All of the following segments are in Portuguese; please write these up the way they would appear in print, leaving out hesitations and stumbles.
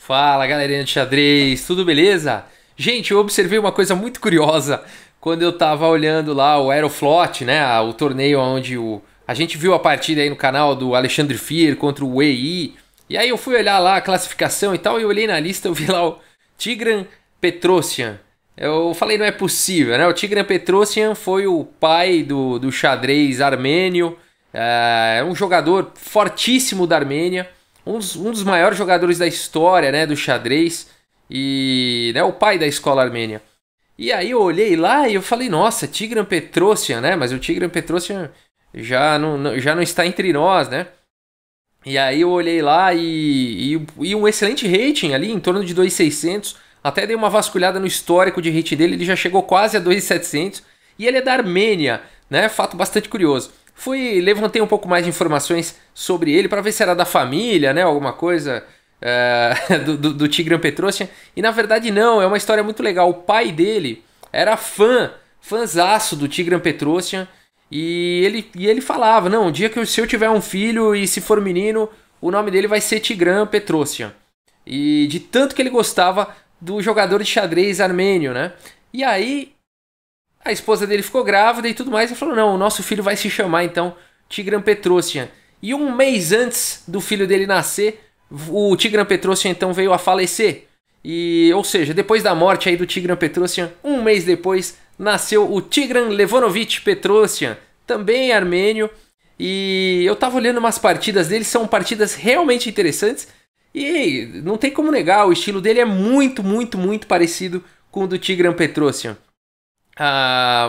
Fala, galerinha de xadrez, tudo beleza? Gente, eu observei uma coisa muito curiosa quando eu tava olhando lá o Aeroflot, né? O torneio onde a gente viu a partida aí no canal do Alexandre Fier contra o Wei. E aí eu fui olhar lá a classificação e tal, e eu olhei na lista, eu vi lá o Tigran Petrosyan. Eu falei, não é possível, né? O Tigran Petrosyan foi o pai do xadrez armênio, é um jogador fortíssimo da Armênia. Um dos maiores jogadores da história, né, do xadrez, e né, o pai da escola armênia. E aí eu olhei lá e eu falei, nossa, Tigran Petrosyan, né? Mas o Tigran Petrosyan já não está entre nós, né? E aí eu olhei lá e um excelente rating ali, em torno de 2.600. Até dei uma vasculhada no histórico de rating dele, ele já chegou quase a 2.700. E ele é da Armênia, né? Fato bastante curioso. Levantei um pouco mais de informações sobre ele para ver se era da família, né? Alguma coisa do Tigran Petrosyan. E na verdade não, é uma história muito legal. O pai dele era fãzaço do Tigran Petrosyan. E ele falava, não, um dia se eu tiver um filho e se for menino, o nome dele vai ser Tigran Petrosyan. E de tanto que ele gostava do jogador de xadrez armênio, né? E aí a esposa dele ficou grávida e tudo mais, e falou, não, o nosso filho vai se chamar então Tigran Petrosyan. E um mês antes do filho dele nascer, o Tigran Petrosyan então veio a falecer. Ou seja, depois da morte aí do Tigran Petrosyan, um mês depois, nasceu o Tigran Levonovich Petrosyan, também armênio. E eu tava olhando umas partidas dele, são partidas realmente interessantes. E não tem como negar, o estilo dele é muito, muito, muito parecido com o do Tigran Petrosyan.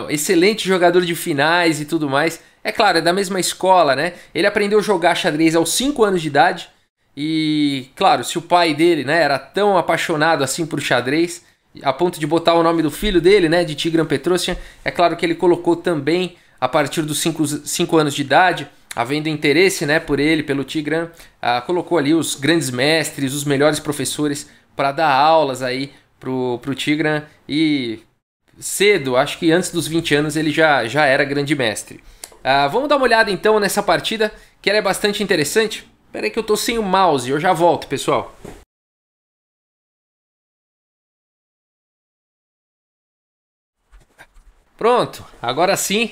Excelente jogador de finais e tudo mais. É claro, é da mesma escola, né? Ele aprendeu a jogar xadrez aos 5 anos de idade. E, claro, se o pai dele, né, era tão apaixonado assim por xadrez, a ponto de botar o nome do filho dele, né, de Tigran Petrosyan, é claro que ele colocou também, a partir dos 5 anos de idade, havendo interesse, né, por ele, pelo Tigran, colocou ali os grandes mestres, os melhores professores para dar aulas aí pro Tigran. E cedo, acho que antes dos 20 anos ele já era grande mestre. Vamos dar uma olhada então nessa partida, que ela é bastante interessante. Espera aí que eu tô sem o mouse, eu já volto, pessoal. Pronto, agora sim.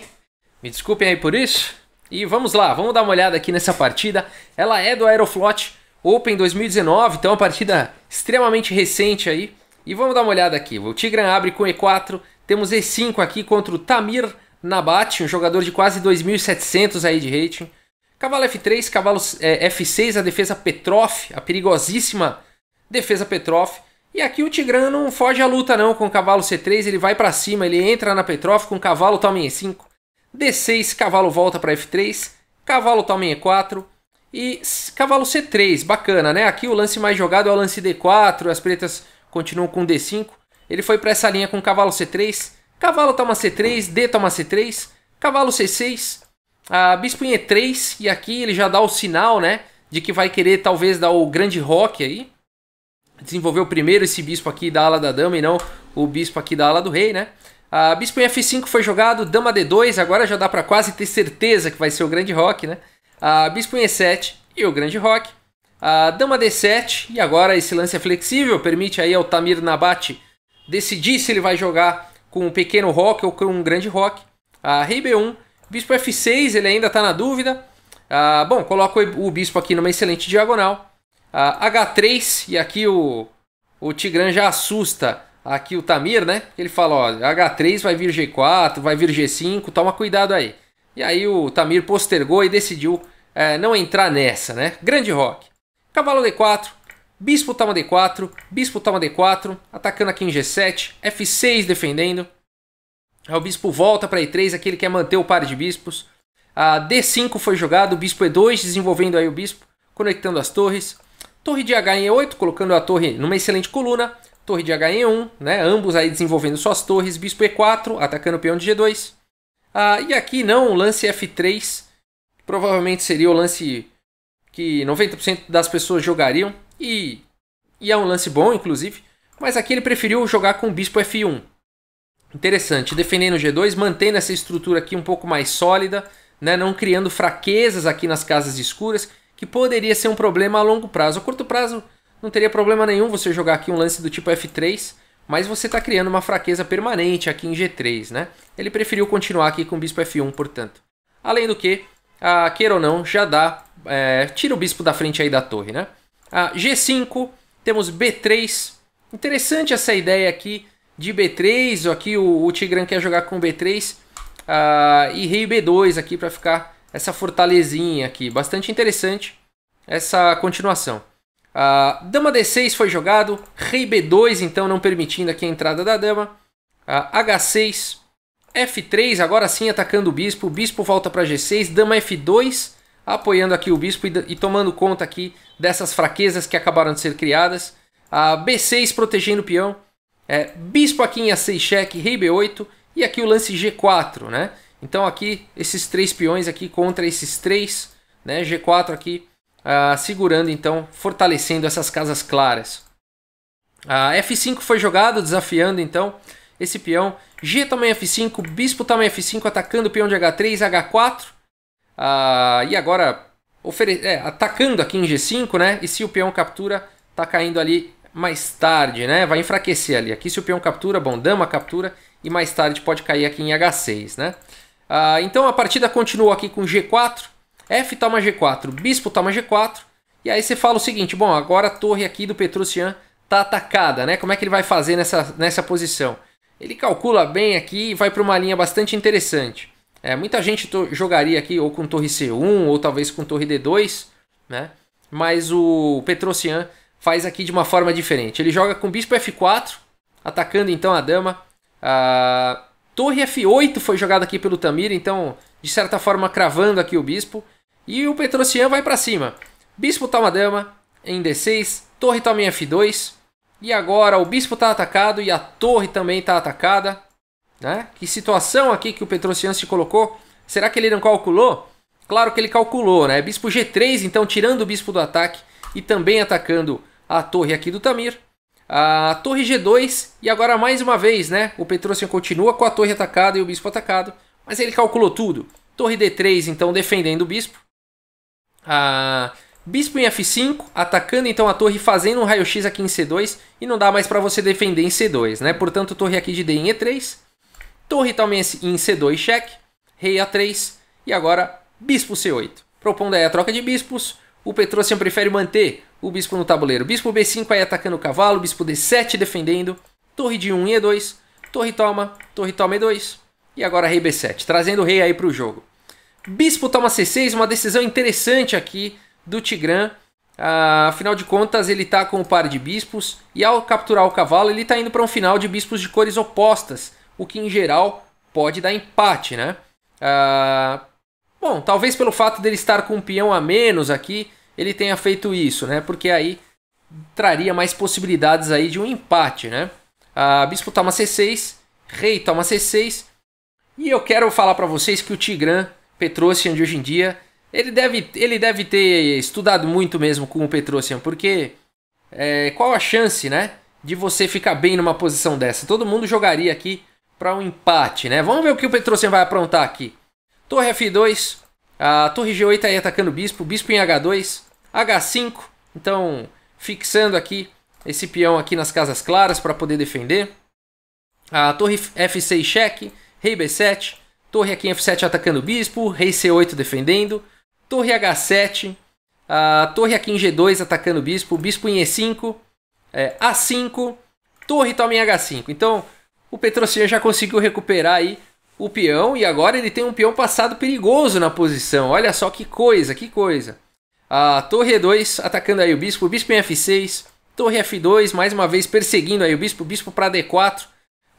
Me desculpem aí por isso. E vamos lá, vamos dar uma olhada aqui nessa partida. Ela é do Aeroflot Open 2019, então é uma partida extremamente recente aí. E vamos dar uma olhada aqui. O Tigran abre com E4, temos E5 aqui contra o Tamir Nabat, um jogador de quase 2.700 aí de rating. Cavalo F3, cavalo F6, a defesa Petrov, a perigosíssima defesa Petrov. E aqui o Tigran não foge à luta não com o cavalo C3, ele vai para cima, ele entra na Petrov com o cavalo toma em E5. D6, cavalo volta para F3, cavalo toma em E4 e cavalo C3, bacana, né? Aqui o lance mais jogado é o lance D4, as pretas continuam com D5. Ele foi para essa linha com cavalo C3, cavalo toma C3, D toma C3, cavalo C6, bispo em E3, e aqui ele já dá o sinal, né, de que vai querer talvez dar o grande roque aí. Desenvolveu primeiro esse bispo aqui da ala da dama e não o bispo aqui da ala do rei, né. Bispo em F5 foi jogado, dama D2, agora já dá para quase ter certeza que vai ser o grande roque, né. Bispo em E7 e o grande roque. Dama D7, e agora esse lance é flexível, permite aí ao Tamir Nabat decidir se ele vai jogar com um pequeno roque ou com um grande roque. Rei B1, bispo F6, ele ainda está na dúvida. Bom, coloco o bispo aqui numa excelente diagonal. H3, e aqui o Tigran já assusta aqui o Tamir, né? Ele fala, ó, H3 vai vir G4, vai vir G5, toma cuidado aí. E aí o Tamir postergou e decidiu não entrar nessa, né? Grande roque. Cavalo D4, bispo toma D4, bispo toma D4, atacando aqui em G7, F6 defendendo. O bispo volta para E3, aqui ele quer manter o par de bispos. D5 foi jogado, bispo E2, desenvolvendo aí o bispo, conectando as torres. Torre de H em E8, colocando a torre numa excelente coluna. Torre de H em E1, né? Ambos aí desenvolvendo suas torres. Bispo E4, atacando o peão de G2. E aqui não, o lance F3, provavelmente seria o lance que 90% das pessoas jogariam. E é um lance bom, inclusive. Mas aqui ele preferiu jogar com o bispo F1. Interessante, defendendo o G2, mantendo essa estrutura aqui um pouco mais sólida, né? Não criando fraquezas aqui nas casas escuras, que poderia ser um problema a longo prazo. A curto prazo não teria problema nenhum você jogar aqui um lance do tipo F3, mas você está criando uma fraqueza permanente aqui em G3, né? Ele preferiu continuar aqui com o bispo F1, portanto. Além do que, queira ou não, já dá... tira o bispo da frente aí da torre, né? G5, temos B3. Interessante essa ideia aqui de B3. Aqui o Tigran quer jogar com B3 e rei B2 aqui para ficar essa fortalezinha aqui. Bastante interessante essa continuação. Dama D6 foi jogado, rei B2 então não permitindo aqui a entrada da dama. H6, F3 agora sim atacando o bispo volta para G6, dama F2 apoiando aqui o bispo e tomando conta aqui dessas fraquezas que acabaram de ser criadas. B6 protegendo o peão, bispo aqui em A6 cheque, rei B8 e aqui o lance G4, né? Então aqui esses três peões aqui contra esses três, né? G4 aqui segurando então, fortalecendo essas casas claras. F5 foi jogado, desafiando então esse peão. G também F5, bispo também F5 atacando o peão de H3, H4. E agora atacando aqui em G5, né? E se o peão captura, tá caindo ali mais tarde, né? Vai enfraquecer ali. Aqui se o peão captura, bom, dama captura e mais tarde pode cair aqui em H6, né? Então a partida continua aqui com G4, F toma G4, bispo toma G4. E aí você fala o seguinte, bom, agora a torre aqui do Petrosyan tá atacada, né? Como é que ele vai fazer nessa posição? Ele calcula bem aqui e vai para uma linha bastante interessante. Muita gente jogaria aqui ou com torre C1 ou talvez com torre D2, né? Mas o Petrosyan faz aqui de uma forma diferente. Ele joga com bispo F4, atacando então a dama. Torre F8 foi jogada aqui pelo Tamir, então de certa forma cravando aqui o bispo. E o Petrosyan vai para cima. Bispo toma dama em D6, torre toma em F2. E agora o bispo está atacado e a torre também está atacada. Né? Que situação aqui que o Petrosyan se colocou. Será que ele não calculou? Claro que ele calculou, né? Bispo G3, então tirando o bispo do ataque e também atacando a torre aqui do Tamir. A torre G2 e agora mais uma vez, né? O Petrosyan continua com a torre atacada e o bispo atacado, mas ele calculou tudo. Torre D3, então defendendo o bispo. Bispo em F5, atacando então a torre, fazendo um raio-x aqui em C2 e não dá mais para você defender em C2, né? Portanto, torre aqui de D em E3. Torre também em C2 cheque, rei A3 e agora bispo C8. Propondo aí a troca de bispos, o Petrosyan prefere manter o bispo no tabuleiro. Bispo B5 aí atacando o cavalo, bispo D7 defendendo, torre de 1 em E2, torre toma E2 e agora rei B7, trazendo o rei aí para o jogo. Bispo toma C6, uma decisão interessante aqui do Tigran. Afinal de contas ele está com o par de bispos e ao capturar o cavalo ele está indo para um final de bispos de cores opostas, o que em geral pode dar empate, né? Bom, talvez pelo fato dele estar com um peão a menos aqui, ele tenha feito isso, né? Porque aí traria mais possibilidades aí de um empate, né? Bispo toma C6, rei toma C6. E eu quero falar para vocês que o Tigran Petrosyan de hoje em dia, ele deve ter estudado muito mesmo com o Petrosyan, porque qual a chance, né, de você ficar bem numa posição dessa? Todo mundo jogaria aqui para um empate, né? Vamos ver o que o Petrosyan vai aprontar aqui. Torre F2, a torre G8 aí atacando o bispo, bispo em H2, H5, então fixando aqui esse peão aqui nas casas claras para poder defender. A torre F6 cheque, rei B7, torre aqui em F7 atacando o bispo, rei C8 defendendo, torre H7, a torre aqui em G2 atacando o bispo, bispo em E5, A5, torre toma em H5. Então o Petrosyan já conseguiu recuperar aí o peão e agora ele tem um peão passado perigoso na posição. Olha só que coisa, que coisa. A torre E2 atacando aí o bispo em F6, torre F2 mais uma vez perseguindo aí o bispo para D4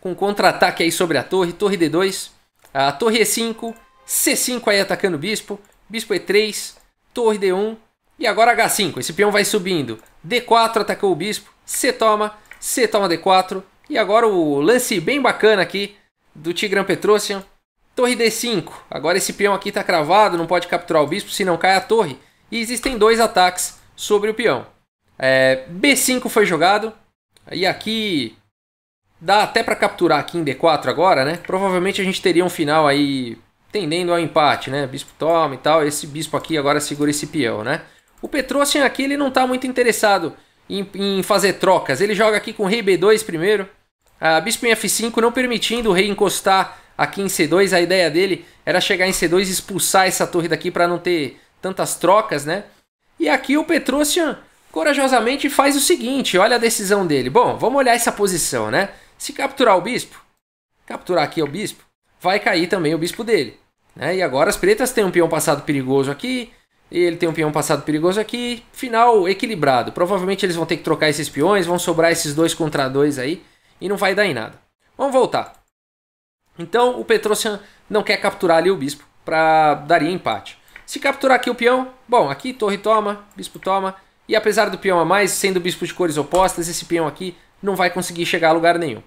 com contra-ataque aí sobre a torre D2, a torre E5, C5 aí atacando o bispo E3, torre D1 e agora H5. Esse peão vai subindo, D4 atacou o bispo, C toma D4 e agora o lance bem bacana aqui do Tigran Petrosyan, torre D5. Agora esse peão aqui está cravado, não pode capturar o bispo, senão cai a torre. E existem dois ataques sobre o peão. B5 foi jogado e aqui dá até para capturar aqui em D4 agora, né? Provavelmente a gente teria um final aí tendendo ao empate, né? Bispo toma e tal, esse bispo aqui agora segura esse peão, né? O Petrosyan aqui ele não está muito interessado em fazer trocas. Ele joga aqui com rei B2 primeiro. Bispo em F5, não permitindo o rei encostar aqui em C2. A ideia dele era chegar em C2 e expulsar essa torre daqui para não ter tantas trocas, né? E aqui o Petrosian corajosamente faz o seguinte, olha a decisão dele. Bom, vamos olhar essa posição, né? Se capturar o bispo, capturar aqui o bispo, vai cair também o bispo dele, né? E agora as pretas têm um peão passado perigoso aqui, ele tem um peão passado perigoso aqui, final equilibrado. Provavelmente eles vão ter que trocar esses peões, vão sobrar esses 2 contra 2 aí, e não vai dar em nada. Vamos voltar. Então o Petrosian não quer capturar ali o bispo, para daria empate. Se capturar aqui o peão, bom, aqui torre toma, bispo toma, e apesar do peão a mais, sendo bispo de cores opostas, esse peão aqui não vai conseguir chegar a lugar nenhum.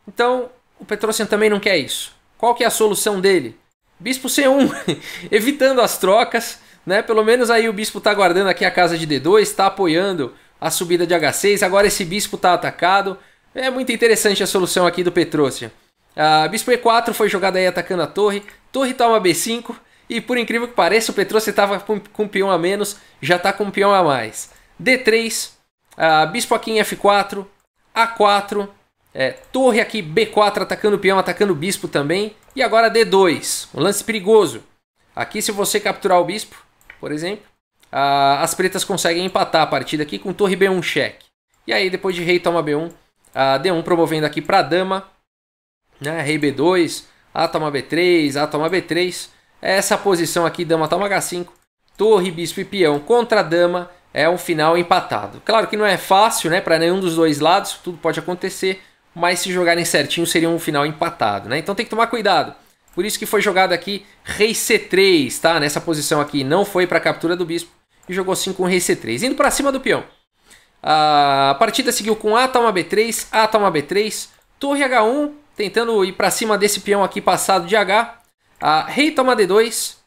Então o Petrosian também não quer isso. Qual que é a solução dele? Bispo C1, evitando as trocas, né? Pelo menos aí o bispo está guardando aqui a casa de D2, está apoiando a subida de H6, agora esse bispo está atacado. É muito interessante a solução aqui do Petrosian. Bispo E4 foi jogado aí atacando a torre, torre toma B5, e por incrível que pareça o Petrosian estava com um peão a menos, já está com um peão a mais. D3, bispo aqui em F4, A4, torre aqui B4 atacando o peão, atacando o bispo também. E agora D2, um lance perigoso. Aqui se você capturar o bispo, por exemplo, as pretas conseguem empatar a partida aqui com torre B1 cheque. E aí depois de rei toma B1, D1 promovendo aqui para dama, né? Rei B2, A toma B3, A toma B3. Essa posição aqui, dama toma H5, torre, bispo e peão contra dama, é um final empatado. Claro que não é fácil, né, para nenhum dos dois lados, tudo pode acontecer, mas se jogarem certinho seria um final empatado, né? Então tem que tomar cuidado. Por isso que foi jogado aqui rei C3, tá? Nessa posição aqui não foi para a captura do bispo e jogou sim com rei C3, indo para cima do peão. A partida seguiu com A toma B3, A toma B3, torre H1, tentando ir para cima desse peão aqui passado de H. Rei toma D2,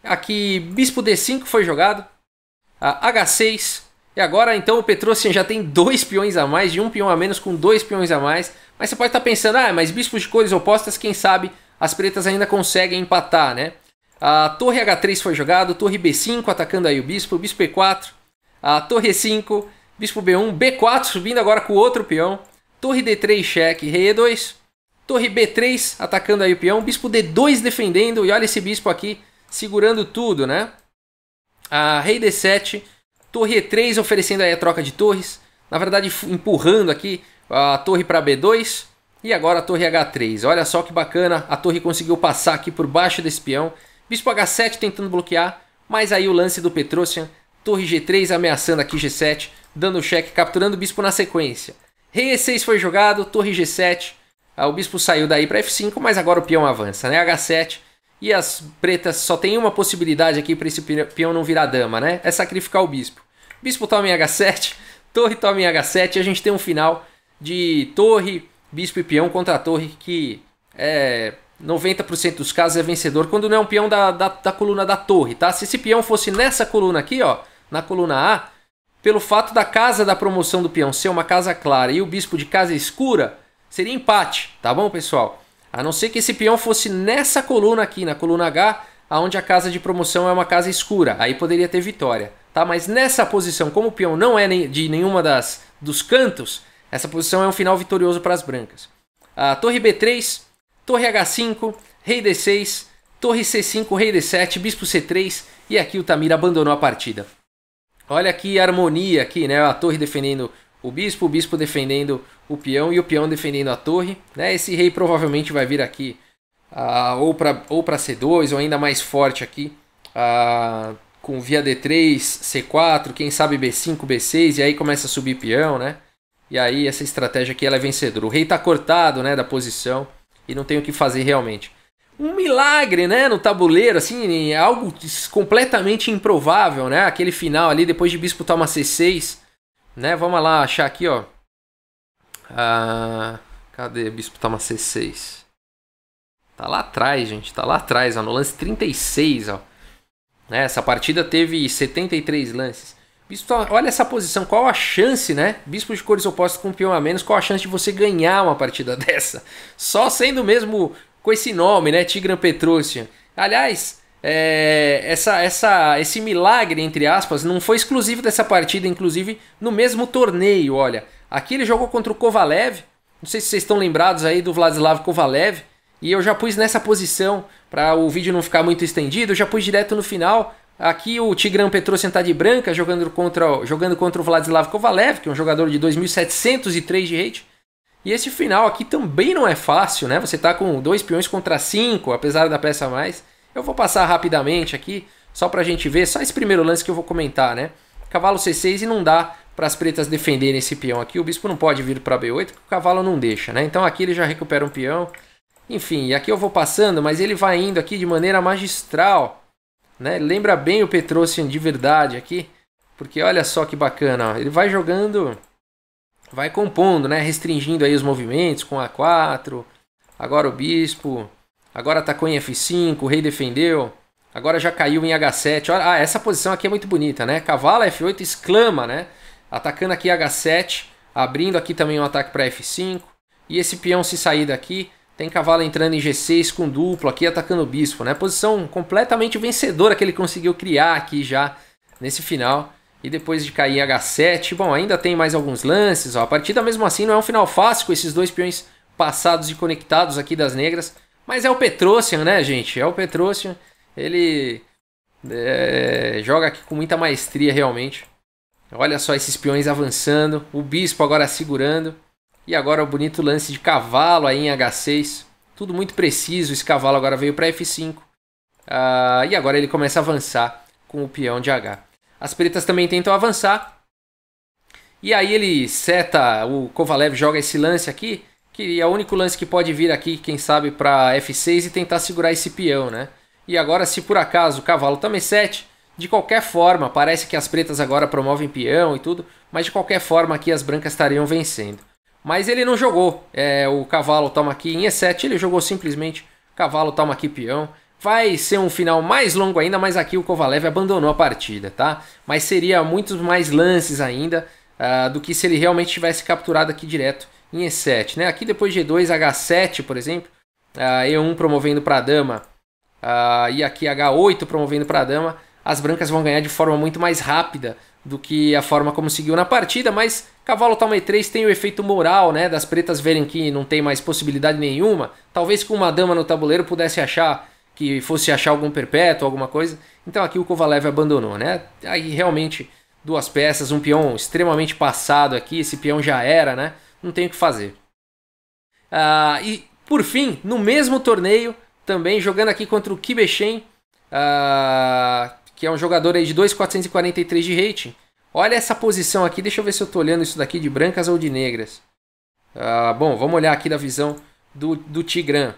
aqui bispo D5 foi jogado, H6, e agora então o Petrosian já tem 2 peões a mais, de um peão a menos com 2 peões a mais, mas você pode estar pensando, mas bispos de cores opostas, quem sabe as pretas ainda conseguem empatar, né? A torre H3 foi jogado, torre B5 atacando aí o bispo E4, a torre E5, bispo B1, B4 subindo agora com o outro peão, torre D3 cheque, rei E2, torre B3 atacando aí o peão, bispo D2 defendendo, e olha esse bispo aqui segurando tudo, né? Rei D7, torre E3 oferecendo aí a troca de torres, na verdade empurrando aqui a torre para B2, e agora a torre H3, olha só que bacana, a torre conseguiu passar aqui por baixo desse peão, bispo H7 tentando bloquear, mas aí o lance do Petrosian, torre G3 ameaçando aqui G7, dando cheque, capturando o bispo na sequência. Rei E6 foi jogado, torre G7, o bispo saiu daí para F5, mas agora o peão avança, né? H7. E as pretas só tem uma possibilidade aqui para esse peão não virar dama, né? É sacrificar o bispo. Bispo toma em H7, torre toma em H7. E a gente tem um final de torre, bispo e peão contra a torre que 90% dos casos é vencedor quando não é um peão da coluna da torre, tá? Se esse peão fosse nessa coluna aqui, ó, na coluna A, pelo fato da casa da promoção do peão ser uma casa clara e o bispo de casa escura, seria empate, tá bom, pessoal? A não ser que esse peão fosse nessa coluna aqui, na coluna H, onde a casa de promoção é uma casa escura. Aí poderia ter vitória, tá? Mas nessa posição, como o peão não é de nenhuma dos cantos, essa posição é um final vitorioso para as brancas. Torre B3, torre H5, rei D6, torre C5, rei D7, bispo C3, e aqui o Tamir abandonou a partida. Olha que harmonia aqui, né? A torre defendendo o bispo defendendo o peão e o peão defendendo a torre, né? Esse rei provavelmente vai vir aqui ou para C2 ou ainda mais forte aqui com via D3, C4, quem sabe B5, B6 e aí começa a subir peão, né? E aí essa estratégia aqui ela é vencedora. O rei está cortado, né, da posição e não tem o que fazer realmente. Um milagre, né, no tabuleiro, assim, algo completamente improvável, né? Aquele final ali depois de bispo toma C6. Né, vamos lá achar aqui, ó. Cadê? Bispo toma C6. Tá lá atrás, gente. Tá lá atrás, ó, no lance 36, ó. Né, essa partida teve 73 lances. Bispo, olha essa posição. Qual a chance, né? Bispo de cores opostas com um peão a menos. Qual a chance de você ganhar uma partida dessa? Só sendo mesmo com esse nome, né? Tigran Petrosian. Aliás, esse milagre, entre aspas, não foi exclusivo dessa partida, inclusive no mesmo torneio, olha. Aqui ele jogou contra o Kovalev, não sei se vocês estão lembrados aí do Vladislav Kovalev, e eu já pus nessa posição, para o vídeo não ficar muito estendido, eu já pus direto no final. Aqui o Tigran Petrosyan tá de branca, jogando contra o Vladislav Kovalev, que é um jogador de 2.703 de rate. E esse final aqui também não é fácil, né? Você tá com 2 peões contra 5, apesar da peça a mais. Eu vou passar rapidamente aqui, só pra gente ver, só esse primeiro lance que eu vou comentar, né? Cavalo C6 e não dá para as pretas defenderem esse peão aqui. O bispo não pode vir para B8, porque o cavalo não deixa, né? Então aqui ele já recupera um peão. Enfim, e aqui eu vou passando, mas ele vai indo aqui de maneira magistral, né? Lembra bem o Petrosyan de verdade aqui, porque olha só que bacana, ó. Ele vai jogando, vai compondo, né? Restringindo aí os movimentos com A4. Agora o bispo, agora atacou em F5, o rei defendeu. Agora já caiu em H7. Olha, essa posição aqui é muito bonita, né? Cavalo F8 exclama, né? Atacando aqui H7, abrindo aqui também um ataque para F5. E esse peão se sair daqui, tem cavalo entrando em G6 com duplo aqui, atacando o bispo, né? Posição completamente vencedora que ele conseguiu criar aqui já nesse final. E depois de cair em H7, bom, ainda tem mais alguns lances, ó. A partida mesmo assim não é um final fácil com esses dois peões passados e conectados aqui das negras. Mas é o Petrosyan, né, gente? É o Petrosyan. Ele joga aqui com muita maestria realmente. Olha só esses peões avançando. O bispo agora segurando. E agora o bonito lance de cavalo aí em H6. Tudo muito preciso. Esse cavalo agora veio para F5. E agora ele começa a avançar com o peão de H. As pretas também tentam avançar. E aí ele seta. O Kovalev joga esse lance aqui. Que é o único lance que pode vir aqui, quem sabe, para F6 e tentar segurar esse peão, né? E agora, se por acaso o cavalo também 7, de qualquer forma, parece que as pretas agora promovem peão e tudo, mas de qualquer forma aqui as brancas estariam vencendo. Mas ele não jogou, o cavalo toma aqui em E7, ele jogou simplesmente cavalo toma aqui peão. Vai ser um final mais longo ainda, mas aqui o Kovalev abandonou a partida, tá? Mas seria muitos mais lances ainda do que se ele realmente tivesse capturado aqui direto em E7, né? Aqui depois de E2, H7, por exemplo, E1 promovendo para a dama, e aqui H8 promovendo para a dama, as brancas vão ganhar de forma muito mais rápida do que a forma como seguiu na partida, mas cavalo toma E3 tem o efeito moral, né, das pretas verem que não tem mais possibilidade nenhuma, talvez com uma dama no tabuleiro pudesse achar que fosse achar algum perpétuo, alguma coisa, então aqui o Kovalev abandonou, né, aí realmente duas peças, um peão extremamente passado aqui, esse peão já era, né, não tem o que fazer. E por fim, no mesmo torneio, também jogando aqui contra o Kibeshen, que é um jogador aí de 2.443 de rating. Olha essa posição aqui, deixa eu ver se eu estou olhando isso daqui de brancas ou de negras. Bom, vamos olhar aqui da visão do Tigran.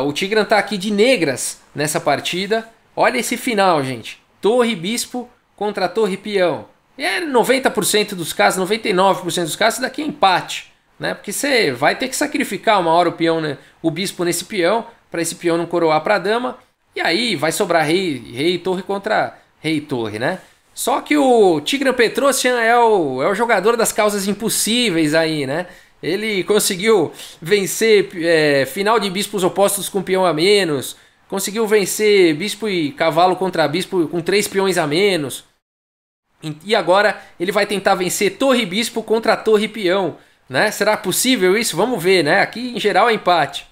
O Tigran está aqui de negras nessa partida. Olha esse final, gente. Torre bispo contra torre peão. E 90% dos casos, 99% dos casos, isso daqui é empate, né? Porque você vai ter que sacrificar uma hora o peão, né? O bispo nesse peão, para esse peão não coroar para a dama. E aí vai sobrar rei e torre contra rei e torre, né? Só que o Tigran Petrosyan é o jogador das causas impossíveis aí, né? Ele conseguiu vencer final de bispos opostos com peão a menos. Conseguiu vencer bispo e cavalo contra bispo com 3 peões a menos. E agora ele vai tentar vencer torre e bispo contra torre e peão, né? Será possível isso? Vamos ver, né? Aqui em geral é empate.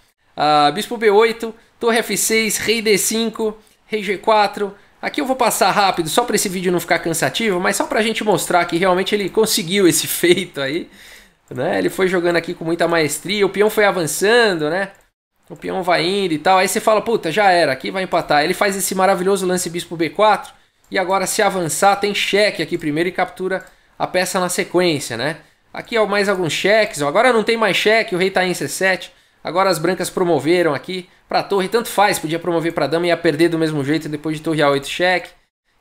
Bispo B8, torre F6, rei D5, rei G4. Aqui eu vou passar rápido só para esse vídeo não ficar cansativo, mas só para a gente mostrar que realmente ele conseguiu esse feito aí, né? Ele foi jogando aqui com muita maestria, o peão foi avançando, né? O peão vai indo e tal. Aí você fala, puta, já era, aqui vai empatar. Ele faz esse maravilhoso lance bispo B4. E agora, se avançar, tem cheque aqui primeiro e captura a peça na sequência, né? Aqui ó, mais alguns cheques. Ó. Agora não tem mais cheque, o rei está em C7. Agora as brancas promoveram aqui para a torre. Tanto faz, podia promover para a dama e ia perder do mesmo jeito depois de torre A8 cheque.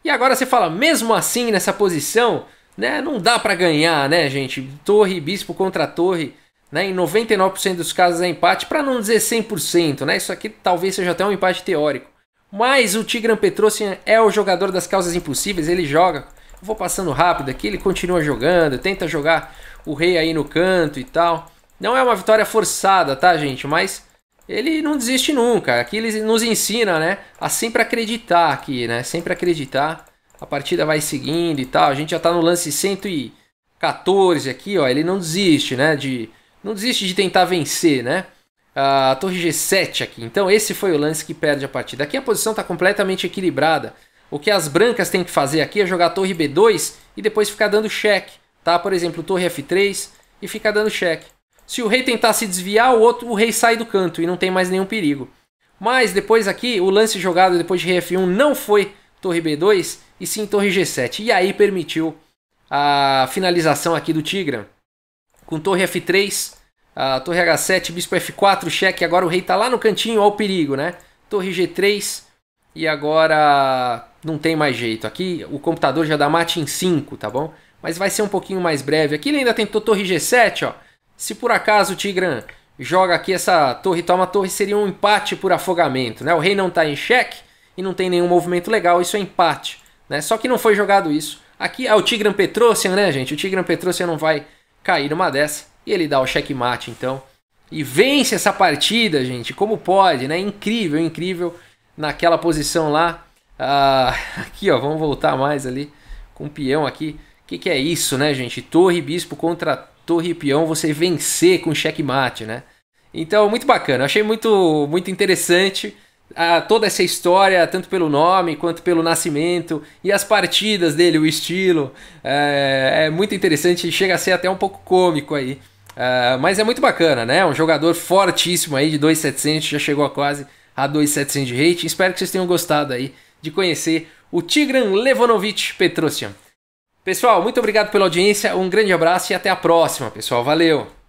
E agora você fala, mesmo assim, nessa posição, né? Não dá para ganhar, né, gente? Torre, bispo contra torre, né? Em 99% dos casos é empate, para não dizer 100%, né? Isso aqui talvez seja até um empate teórico. Mas o Tigran Petrosyan é o jogador das causas impossíveis, ele joga. Eu vou passando rápido aqui, ele continua jogando, tenta jogar o rei aí no canto e tal. Não é uma vitória forçada, tá, gente? Mas ele não desiste nunca. Aqui ele nos ensina, né, a sempre acreditar aqui, né? Sempre acreditar. A partida vai seguindo e tal. A gente já tá no lance 114 aqui, ó. Ele não desiste, né? Não desiste de tentar vencer, né? A torre G7 aqui. Então esse foi o lance que perde a partida. Aqui a posição tá completamente equilibrada. O que as brancas têm que fazer aqui é jogar a torre B2 e depois ficar dando cheque, tá? Por exemplo, torre F3 e ficar dando cheque. Se o rei tentar se desviar, o rei sai do canto e não tem mais nenhum perigo. Mas depois aqui, o lance jogado depois de rei F1 não foi torre B2 e sim torre G7. E aí permitiu a finalização aqui do Tigran. Com torre F3, a torre H7, bispo F4, cheque. Agora o rei tá lá no cantinho, ó o perigo, né? Torre G3 e agora não tem mais jeito. Aqui o computador já dá mate em 5, tá bom? Mas vai ser um pouquinho mais breve. Aqui ele ainda tentou torre G7, ó. Se por acaso o Tigran joga aqui essa torre, toma a torre, seria um empate por afogamento, né? O rei não tá em cheque e não tem nenhum movimento legal, isso é empate, né? Só que não foi jogado isso. Aqui é o Tigran Petrosian, né, gente? O Tigran Petrosian não vai cair numa dessa. E ele dá o checkmate, então. E vence essa partida, gente. Como pode, né? Incrível, incrível. Naquela posição lá. Aqui, ó. Vamos voltar mais ali. Com o peão aqui. O que é isso, né, gente? Torre e bispo contra torre e peão. Você vencer com checkmate, né? Então, muito bacana. Achei muito, muito interessante. Toda essa história, tanto pelo nome quanto pelo nascimento e as partidas dele, o estilo, é muito interessante, chega a ser até um pouco cômico aí, mas é muito bacana, né? Um jogador fortíssimo aí de 2.700, já chegou a quase a 2.700 de rating. Espero que vocês tenham gostado aí de conhecer o Tigran Levanovich Petrosian. Pessoal, muito obrigado pela audiência, um grande abraço e até a próxima, pessoal. Valeu!